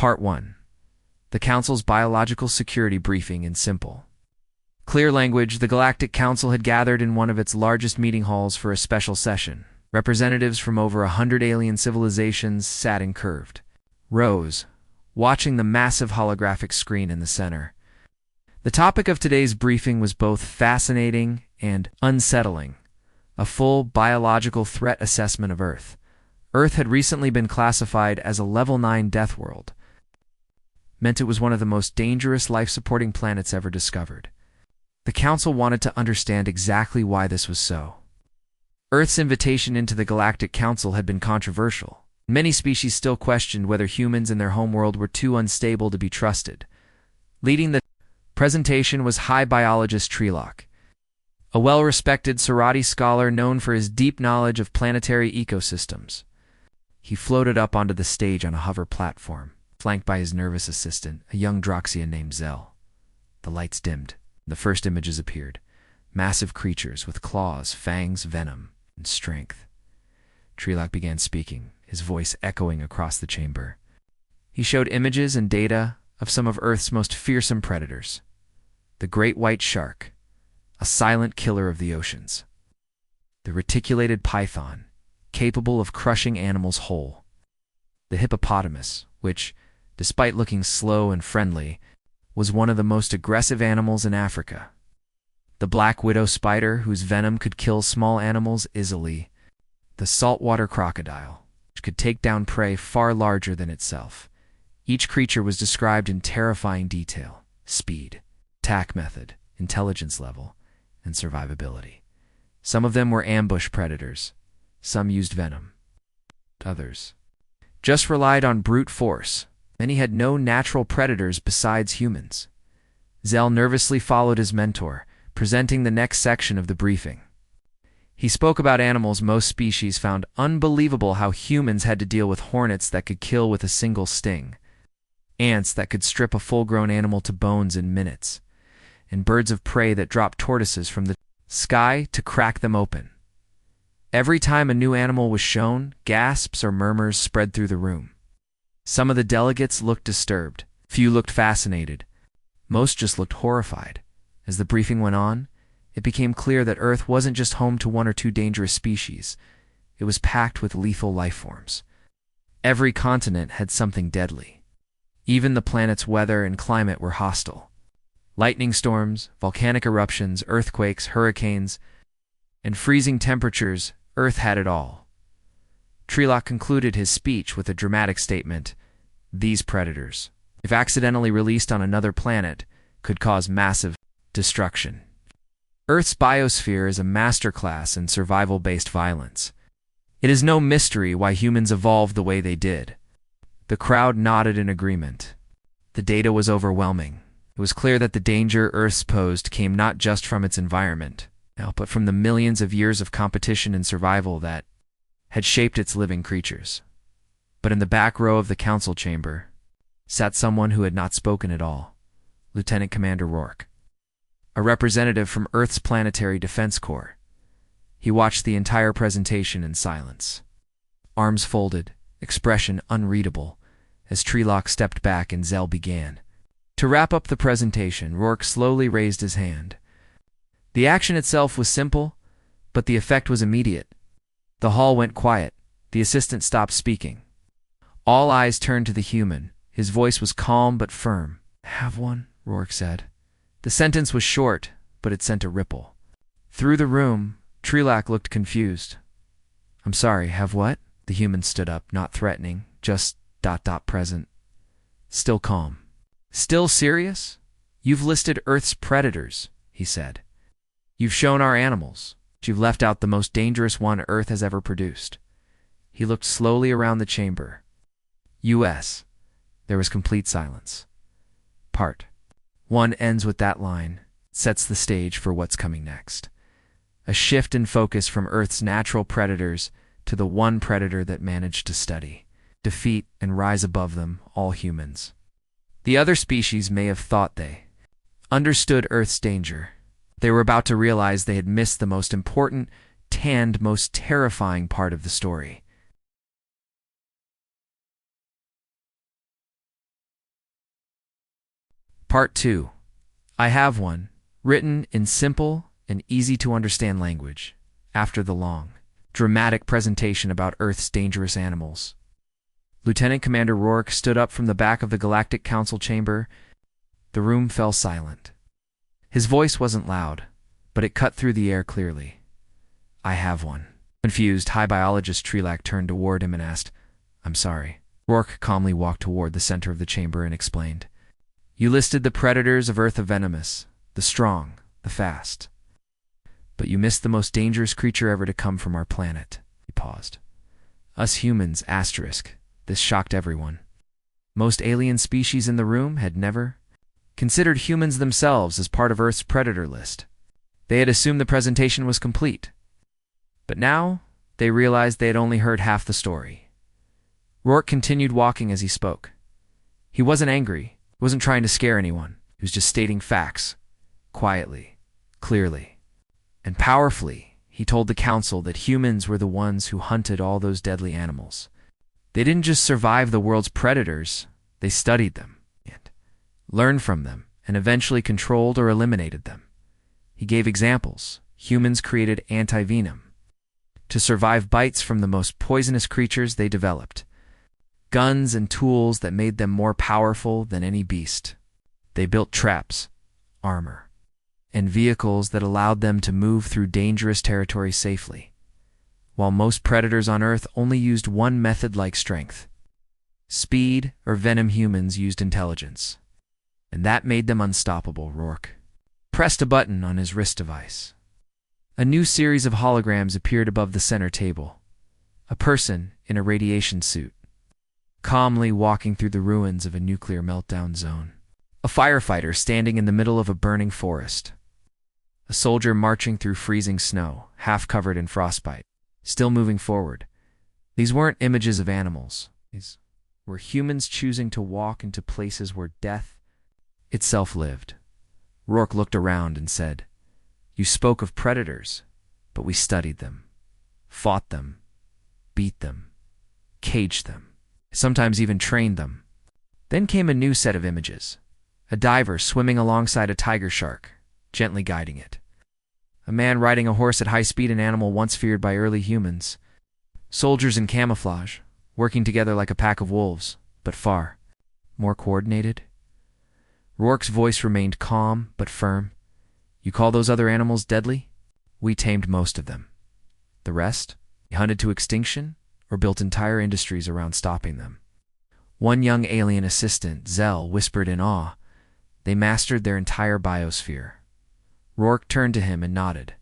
Part 1. The Council's Biological Security Briefing in Simple. Clear language. The Galactic Council had gathered in one of its largest meeting halls for a special session. Representatives from over 100 alien civilizations sat in curved rows, watching the massive holographic screen in the center. The topic of today's briefing was both fascinating and unsettling: a full biological threat assessment of Earth. Earth had recently been classified as a Level 9 death world, meant it was one of the most dangerous life-supporting planets ever discovered. The Council wanted to understand exactly why this was so. Earth's invitation into the Galactic Council had been controversial. Many species still questioned whether humans in their homeworld were too unstable to be trusted. Leading the presentation was High Biologist Trelock, a well-respected Sorati scholar known for his deep knowledge of planetary ecosystems. He floated up onto the stage on a hover platform, flanked by his nervous assistant, a young Droxian named Zell. The lights dimmed. The first images appeared. Massive creatures with claws, fangs, venom, and strength. Trelock began speaking, his voice echoing across the chamber. He showed images and data of some of Earth's most fearsome predators. The great white shark, a silent killer of the oceans. The reticulated python, capable of crushing animals whole. The hippopotamus, which, despite looking slow and friendly, was one of the most aggressive animals in Africa. The black widow spider, whose venom could kill small animals easily. The saltwater crocodile, which could take down prey far larger than itself. Each creature was described in terrifying detail: speed, attack method, intelligence level, and survivability. Some of them were ambush predators. Some used venom. Others just relied on brute force. Many had no natural predators besides humans. Zell nervously followed his mentor, presenting the next section of the briefing. He spoke about animals most species found unbelievable: how humans had to deal with hornets that could kill with a single sting, ants that could strip a full-grown animal to bones in minutes, and birds of prey that dropped tortoises from the sky to crack them open. Every time a new animal was shown, gasps or murmurs spread through the room. Some of the delegates looked disturbed. Few looked fascinated. Most just looked horrified. As the briefing went on, it became clear that Earth wasn't just home to one or two dangerous species. It was packed with lethal life forms. Every continent had something deadly. Even the planet's weather and climate were hostile. Lightning storms, volcanic eruptions, earthquakes, hurricanes, and freezing temperatures. Earth had it all. Trelock concluded his speech with a dramatic statement: these predators, if accidentally released on another planet, could cause massive destruction. Earth's biosphere is a masterclass in survival-based violence. It is no mystery why humans evolved the way they did. The crowd nodded in agreement. The data was overwhelming. It was clear that the danger Earth posed came not just from its environment, but from the millions of years of competition and survival that had shaped its living creatures. But in the back row of the council chamber sat someone who had not spoken at all: Lieutenant Commander Rourke, a representative from Earth's Planetary Defense Corps. He watched the entire presentation in silence, arms folded, expression unreadable, as Trelock stepped back and Zell began. To wrap up the presentation, Rourke slowly raised his hand. The action itself was simple, but the effect was immediate. The hall went quiet. The assistant stopped speaking. All eyes turned to the human. His voice was calm but firm. "Have one," Rourke said. The sentence was short, but it sent a ripple through the room. Trelock looked confused. "I'm sorry, have what?" The human stood up, not threatening, just present. Still calm. "Still serious? You've listed Earth's predators," he said. "You've shown our animals. You've left out the most dangerous one Earth has ever produced." He looked slowly around the chamber. U.S. There was complete silence. Part 1 ends with that line, sets the stage for what's coming next. A shift in focus from Earth's natural predators to the one predator that managed to study, defeat, and rise above them, all humans. The other species may have thought they understood Earth's danger. They were about to realize they had missed the most important, most terrifying part of the story. Part 2. I have one, written in simple and easy-to-understand language, after the long, dramatic presentation about Earth's dangerous animals. Lieutenant Commander Rourke stood up from the back of the Galactic Council chamber. The room fell silent. His voice wasn't loud, but it cut through the air clearly. I have one. Confused, High Biologist Trelac turned toward him and asked, I'm sorry. Rourke calmly walked toward the center of the chamber and explained, You listed the predators of Earth are venomous, the strong, the fast. But you missed the most dangerous creature ever to come from our planet. He paused. Us humans, asterisk. This shocked everyone. Most alien species in the room had never considered humans themselves as part of Earth's predator list. They had assumed the presentation was complete. But now, they realized they had only heard half the story. Rourke continued walking as he spoke. He wasn't angry. He wasn't trying to scare anyone. He was just stating facts. Quietly, clearly, and powerfully, he told the council that humans were the ones who hunted all those deadly animals. They didn't just survive the world's predators, they studied them, and learned from them, and eventually controlled or eliminated them. He gave examples. Humans created antivenom to survive bites from the most poisonous creatures they developed. Guns and tools that made them more powerful than any beast. They built traps, armor, and vehicles that allowed them to move through dangerous territory safely. While most predators on Earth only used one method like strength, speed or venom, humans used intelligence. And that made them unstoppable. Rourke pressed a button on his wrist device. A new series of holograms appeared above the center table. A person in a radiation suit, calmly walking through the ruins of a nuclear meltdown zone. A firefighter standing in the middle of a burning forest. A soldier marching through freezing snow, half covered in frostbite, still moving forward. These weren't images of animals. These were humans choosing to walk into places where death itself lived. Rourke looked around and said, You spoke of predators, but we studied them, fought them, beat them, caged them, sometimes even trained them. Then came a new set of images. A diver swimming alongside a tiger shark, gently guiding it. A man riding a horse at high speed, an animal once feared by early humans. Soldiers in camouflage, working together like a pack of wolves, but far more coordinated. Rourke's voice remained calm but firm. You call those other animals deadly? We tamed most of them. The rest, we hunted to extinction or built entire industries around stopping them. One young alien assistant, Zell, whispered in awe, They mastered their entire biosphere. Rourke turned to him and nodded.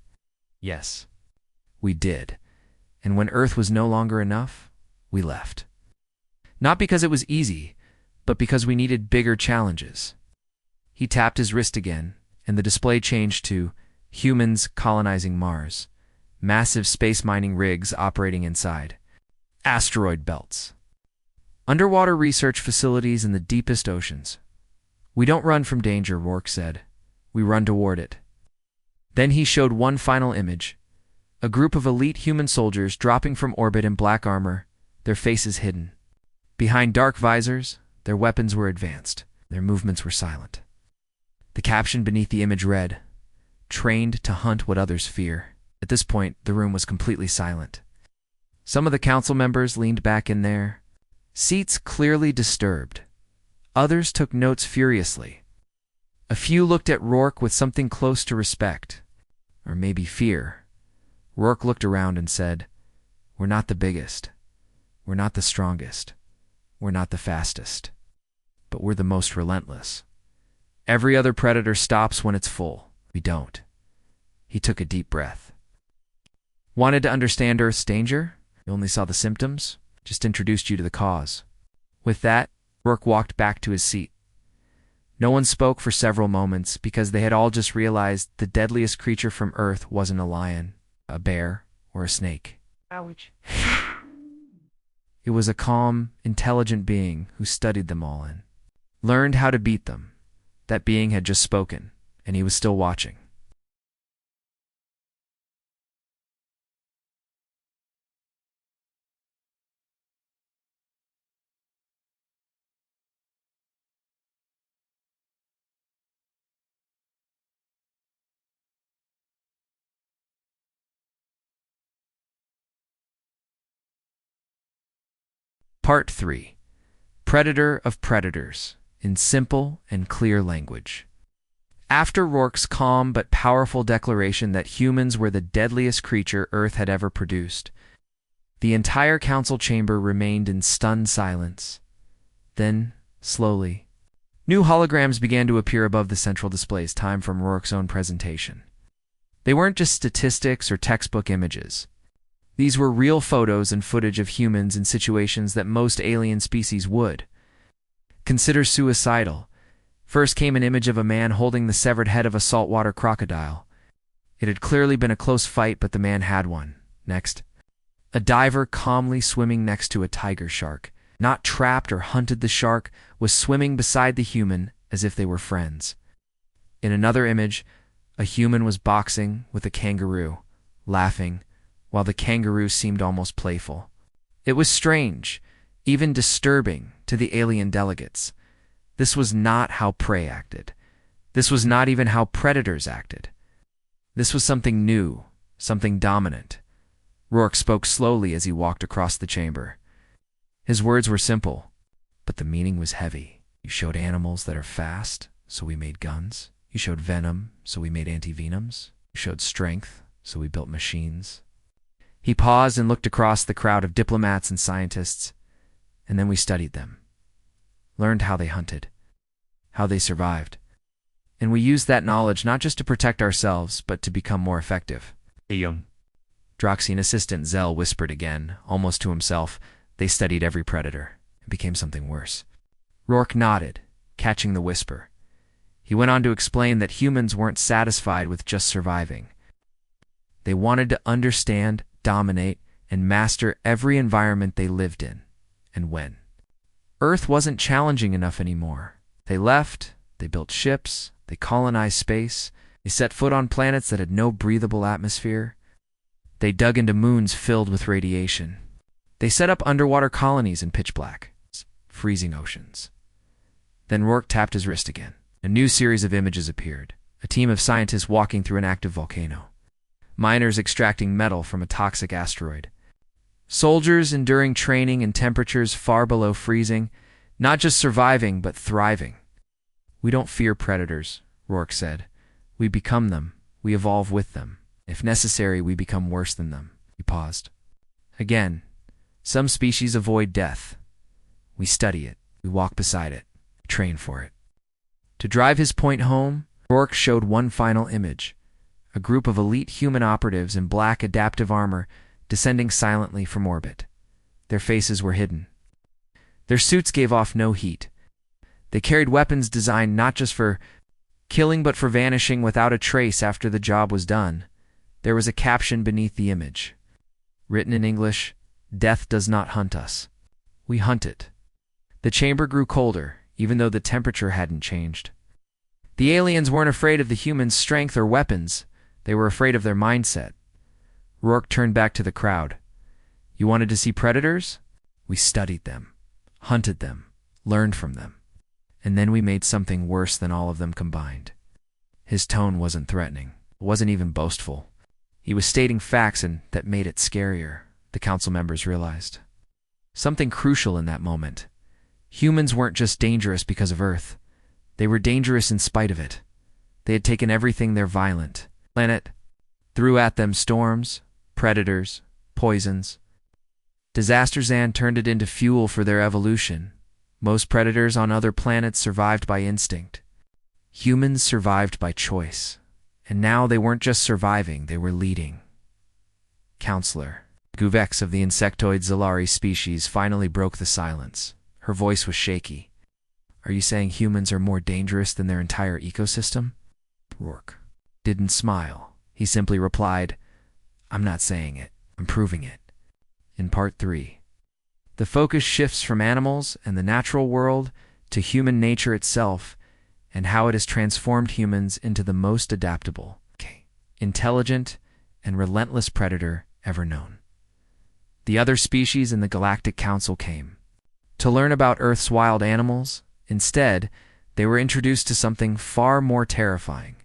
Yes, we did. And when Earth was no longer enough, we left. Not because it was easy, but because we needed bigger challenges. He tapped his wrist again, and the display changed to humans colonizing Mars, massive space mining rigs operating inside, asteroid belts, underwater research facilities in the deepest oceans. We don't run from danger, Rourke said. We run toward it. Then he showed one final image, a group of elite human soldiers dropping from orbit in black armor, their faces hidden. Behind dark visors, their weapons were advanced, their movements were silent. The caption beneath the image read, Trained to hunt what others fear. At this point, the room was completely silent. Some of the council members leaned back in their seats, clearly disturbed. Others took notes furiously. A few looked at Rourke with something close to respect, or maybe fear. Rourke looked around and said, We're not the biggest. We're not the strongest. We're not the fastest. But we're the most relentless. Every other predator stops when it's full. We don't. He took a deep breath. Wanted to understand Earth's danger? You only saw the symptoms? Just introduced you to the cause. With that, Rourke walked back to his seat. No one spoke for several moments because they had all just realized the deadliest creature from Earth wasn't a lion, a bear, or a snake. Ouch. It was a calm, intelligent being who studied them all and learned how to beat them. That being had just spoken, and he was still watching. Part 3. Predator of Predators, in simple and clear language. After Rourke's calm but powerful declaration that humans were the deadliest creature Earth had ever produced, the entire council chamber remained in stunned silence. Then, slowly, new holograms began to appear above the central displays, time from Rourke's own presentation. They weren't just statistics or textbook images. These were real photos and footage of humans in situations that most alien species would consider suicidal. First came an image of a man holding the severed head of a saltwater crocodile. It had clearly been a close fight, but the man had won. Next, a diver calmly swimming next to a tiger shark, not trapped or hunted the shark, was swimming beside the human as if they were friends. In another image, a human was boxing with a kangaroo, laughing, while the kangaroo seemed almost playful. It was strange, even disturbing to the alien delegates. This was not how prey acted. This was not even how predators acted. This was something new, something dominant. Rourke spoke slowly as he walked across the chamber. His words were simple, but the meaning was heavy. You showed animals that are fast, so we made guns. You showed venom, so we made antivenoms. You showed strength, so we built machines. He paused and looked across the crowd of diplomats and scientists, and then we studied them, learned how they hunted, how they survived, and we used that knowledge not just to protect ourselves, but to become more effective. Hey, young. Droxian assistant Zell whispered again, almost to himself. They studied every predator. It became something worse. Rourke nodded, catching the whisper. He went on to explain that humans weren't satisfied with just surviving. They wanted to understand, dominate, and master every environment they lived in, and when. Earth wasn't challenging enough anymore. They left, they built ships, they colonized space, they set foot on planets that had no breathable atmosphere. They dug into moons filled with radiation. They set up underwater colonies in pitch black, freezing oceans. Then Rourke tapped his wrist again. A new series of images appeared. A team of scientists walking through an active volcano. Miners extracting metal from a toxic asteroid. Soldiers enduring training in temperatures far below freezing, not just surviving, but thriving. We don't fear predators, Rourke said. We become them. We evolve with them. If necessary, we become worse than them. He paused. Again, some species avoid death. We study it. We walk beside it. We train for it. To drive his point home, Rourke showed one final image. A group of elite human operatives in black adaptive armor descending silently from orbit. Their faces were hidden. Their suits gave off no heat. They carried weapons designed not just for killing but for vanishing without a trace after the job was done. There was a caption beneath the image. Written in English, "Death does not hunt us. We hunt it." The chamber grew colder, even though the temperature hadn't changed. The aliens weren't afraid of the humans' strength or weapons. They were afraid of their mindset. Rourke turned back to the crowd. You wanted to see predators? We studied them, hunted them, learned from them. And then we made something worse than all of them combined. His tone wasn't threatening. It wasn't even boastful. He was stating facts, and that made it scarier, the council members realized. Something crucial in that moment. Humans weren't just dangerous because of Earth. They were dangerous in spite of it. They had taken everything their violent planet, threw at them storms, predators, poisons. Disasters, and turned it into fuel for their evolution. Most predators on other planets survived by instinct. Humans survived by choice. And now they weren't just surviving, they were leading. Counselor Guvex of the insectoid Zalari species finally broke the silence. Her voice was shaky. Are you saying humans are more dangerous than their entire ecosystem? Rourke didn't smile. He simply replied, I'm not saying it, I'm proving it. In Part 3, the focus shifts from animals and the natural world to human nature itself, and how it has transformed humans into the most adaptable, intelligent, and relentless predator ever known. The other species in the Galactic Council came to learn about Earth's wild animals. Instead, they were introduced to something far more terrifying.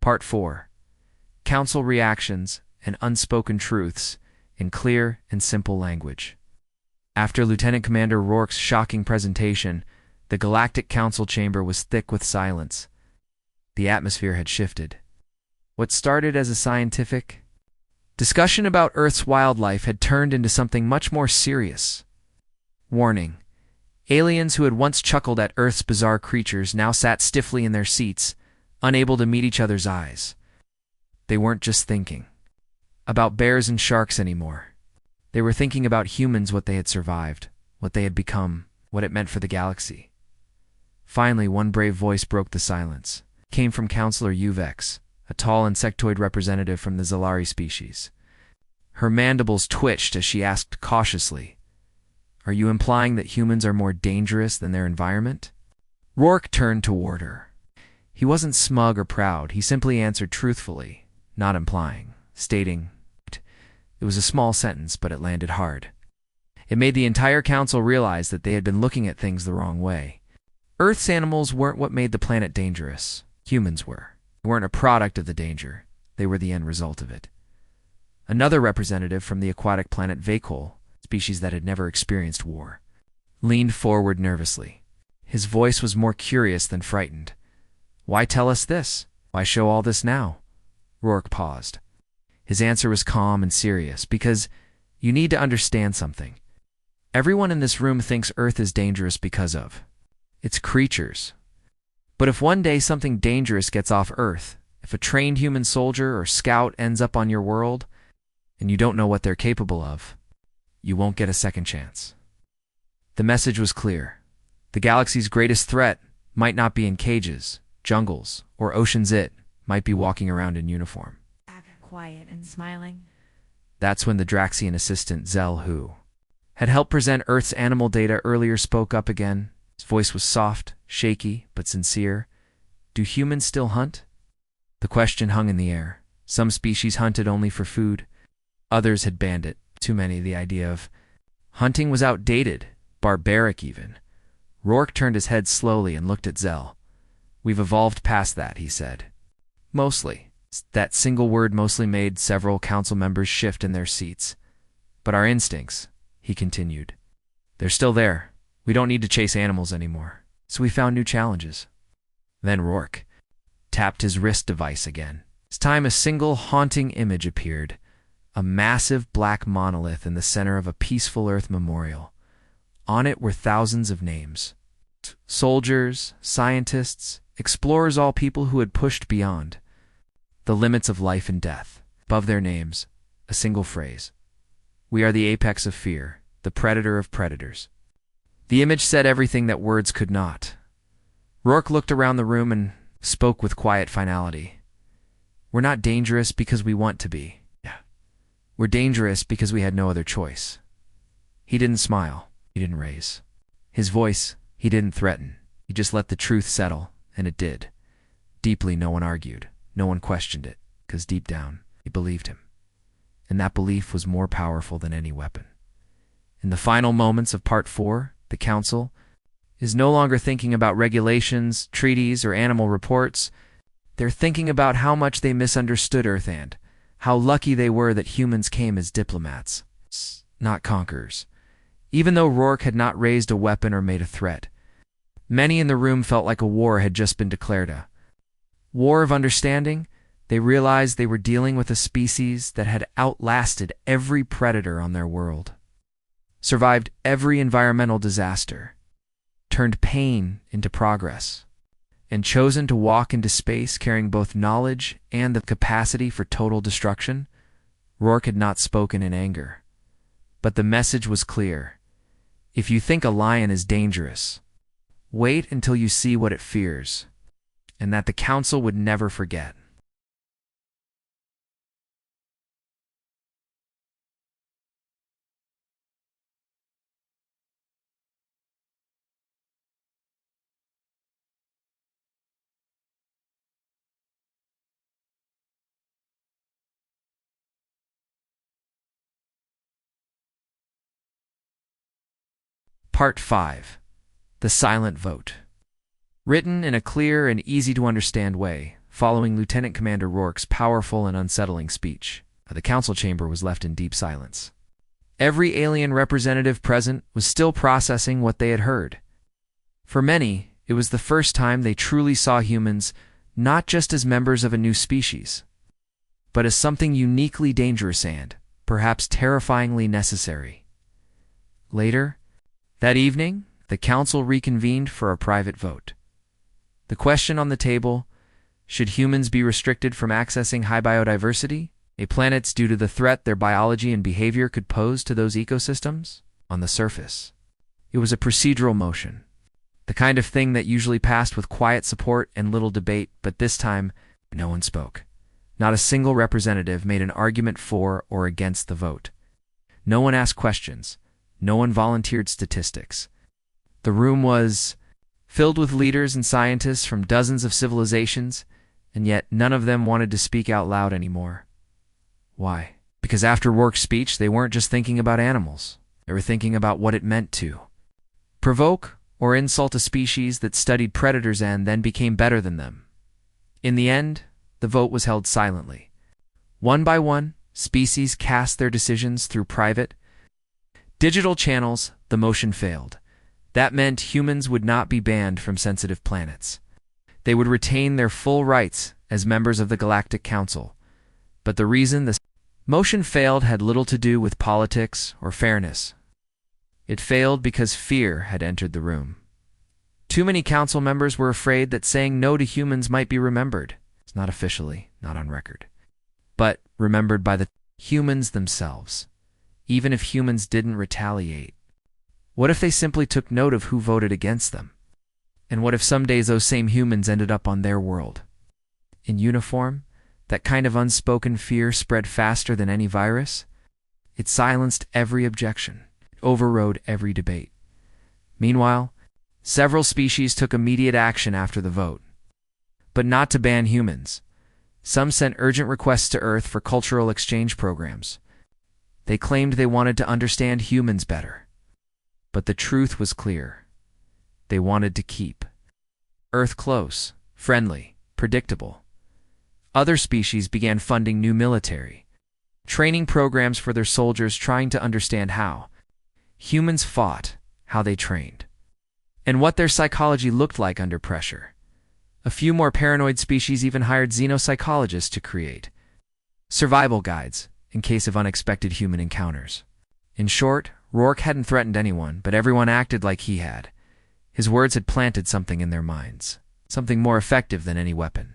Part 4. Council Reactions and Unspoken Truths in Clear and Simple Language. After Lieutenant Commander Rourke's shocking presentation, the Galactic Council chamber was thick with silence. The atmosphere had shifted. What started as a scientific discussion about Earth's wildlife had turned into something much more serious. Warning. Aliens who had once chuckled at Earth's bizarre creatures now sat stiffly in their seats, unable to meet each other's eyes. They weren't just thinking about bears and sharks anymore. They were thinking about humans, what they had survived, what they had become, what it meant for the galaxy. Finally, one brave voice broke the silence. It came from Counselor Uvex, a tall insectoid representative from the Zalari species. Her mandibles twitched as she asked cautiously, "Are you implying that humans are more dangerous than their environment?" Rourke turned toward her. He wasn't smug or proud. He simply answered truthfully, not implying, stating. It was a small sentence, but it landed hard. It made the entire council realize that they had been looking at things the wrong way. Earth's animals weren't what made the planet dangerous. Humans were. They weren't a product of the danger. They were the end result of it. Another representative from the aquatic planet Vakol, species that had never experienced war, leaned forward nervously. His voice was more curious than frightened. "Why tell us this? Why show all this now?" Rourke paused. His answer was calm and serious, "Because you need to understand something. Everyone in this room thinks Earth is dangerous because of its creatures. But if one day something dangerous gets off Earth, if a trained human soldier or scout ends up on your world, and you don't know what they're capable of, you won't get a second chance." The message was clear. The galaxy's greatest threat might not be in cages, jungles, or oceans. It might be walking around in uniform. Quiet and smiling. That's when the Draxian assistant Zell, who had helped present Earth's animal data earlier, spoke up again. His voice was soft, shaky, but sincere. "Do humans still hunt?" The question hung in the air. Some species hunted only for food. Others had banned it. Too many. The idea of hunting was outdated, barbaric even. Rourke turned his head slowly and looked at Zell. "We've evolved past that," he said. "Mostly." That single word mostly made several council members shift in their seats. "But our instincts," he continued, "they're still there. We don't need to chase animals anymore. So we found new challenges." Then Rourke tapped his wrist device again. This time a single haunting image appeared. A massive black monolith in the center of a peaceful Earth memorial. On it were thousands of names. Soldiers, scientists, explorers, all people who had pushed beyond the limits of life and death. Above their names, a single phrase. "We are the apex of fear, the predator of predators." The image said everything that words could not. Rourke looked around the room and spoke with quiet finality. "We're not dangerous because we want to be. We're dangerous because we had no other choice." He didn't smile. He didn't raise his voice. He didn't threaten. He just let the truth settle, and it did. Deeply, no one argued. No one questioned it, because deep down, he believed him. And that belief was more powerful than any weapon. In the final moments of Part 4, the Council is no longer thinking about regulations, treaties, or animal reports. They're thinking about how much they misunderstood Earth and how lucky they were that humans came as diplomats, not conquerors. Even though Rourke had not raised a weapon or made a threat, many in the room felt like a war had just been declared. A war of understanding. They realized they were dealing with a species that had outlasted every predator on their world, survived every environmental disaster, turned pain into progress, and chosen to walk into space carrying both knowledge and the capacity for total destruction. Rourke had not spoken in anger, but the message was clear. If you think a lion is dangerous, wait until you see what it fears, and that the Council would never forget. Part 5. The Silent Vote. Written in a clear and easy-to-understand way, following Lieutenant Commander Rourke's powerful and unsettling speech. The council chamber was left in deep silence. Every alien representative present was still processing what they had heard. For many, it was the first time they truly saw humans not just as members of a new species, but as something uniquely dangerous and, perhaps terrifyingly necessary. Later, that evening, the council reconvened for a private vote. The question on the table: should humans be restricted from accessing high biodiversity, planets due to the threat their biology and behavior could pose to those ecosystems? On the surface, it was a procedural motion, the kind of thing that usually passed with quiet support and little debate, but this time, no one spoke. Not a single representative made an argument for or against the vote. No one asked questions. No one volunteered statistics. The room was filled with leaders and scientists from dozens of civilizations, and yet none of them wanted to speak out loud anymore. Why? Because after Rourke's speech, they weren't just thinking about animals. They were thinking about what it meant to provoke or insult a species that studied predators and then became better than them. In the end, the vote was held silently. One by one, species cast their decisions through private, digital channels. The motion failed. That meant humans would not be banned from sensitive planets. They would retain their full rights as members of the Galactic Council. But the reason the motion failed had little to do with politics or fairness. It failed because fear had entered the room. Too many council members were afraid that saying no to humans might be remembered. It's not officially, not on record, but remembered by the humans themselves, even if humans didn't retaliate. What if they simply took note of who voted against them? And what if some days those same humans ended up on their world? In uniform, that kind of unspoken fear spread faster than any virus. It silenced every objection. It overrode every debate. Meanwhile, several species took immediate action after the vote. But not to ban humans. Some sent urgent requests to Earth for cultural exchange programs. They claimed they wanted to understand humans better. But the truth was clear. They wanted to keep Earth close, friendly, predictable. Other species began funding new military training programs for their soldiers, trying to understand how humans fought, how they trained, and what their psychology looked like under pressure. A few more paranoid species even hired xenopsychologists to create survival guides in case of unexpected human encounters. In short, Rourke hadn't threatened anyone, but everyone acted like he had. His words had planted something in their minds, something more effective than any weapon.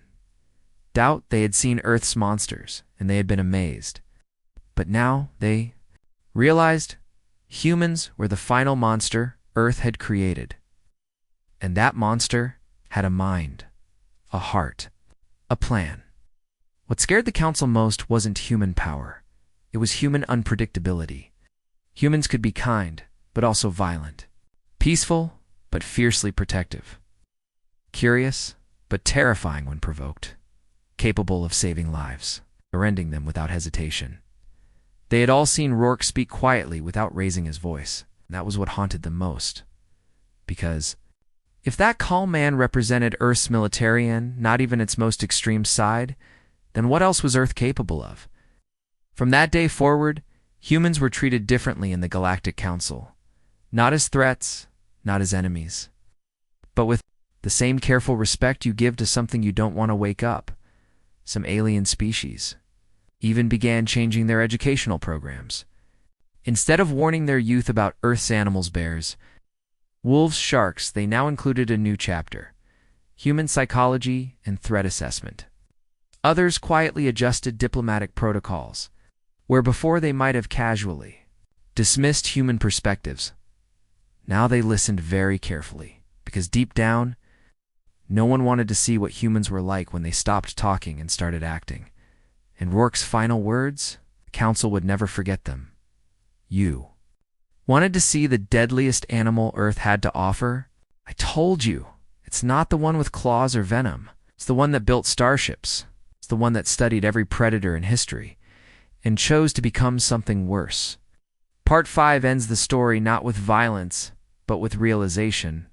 Doubt. They had seen Earth's monsters, and they had been amazed. But now they realized humans were the final monster Earth had created. And that monster had a mind, a heart, a plan. What scared the council most wasn't human power. It was human unpredictability. Humans could be kind, but also violent. Peaceful, but fiercely protective. Curious, but terrifying when provoked. Capable of saving lives, or ending them without hesitation. They had all seen Rourke speak quietly without raising his voice. And that was what haunted them most. Because if that calm man represented Earth's military and not even its most extreme side, then what else was Earth capable of? From that day forward, humans were treated differently in the Galactic Council. Not as threats, not as enemies, but with the same careful respect you give to something you don't want to wake up. Some alien species even began changing their educational programs. Instead of warning their youth about Earth's animals, bears, wolves, sharks, they now included a new chapter: human psychology and threat assessment. Others quietly adjusted diplomatic protocols, where before they might have casually dismissed human perspectives. Now they listened very carefully, because deep down, no one wanted to see what humans were like when they stopped talking and started acting. And Rourke's final words, the council would never forget them. You wanted to see the deadliest animal Earth had to offer? I told you, it's not the one with claws or venom. It's the one that built starships. It's the one that studied every predator in history and chose to become something worse. Part 5 ends the story not with violence, but with realization.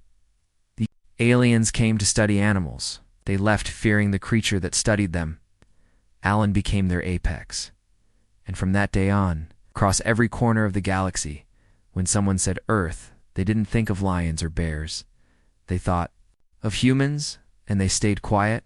The aliens came to study animals. They left fearing the creature that studied them. Alan became their apex. And from that day on, across every corner of the galaxy, when someone said Earth, they didn't think of lions or bears. They thought of humans, and they stayed quiet.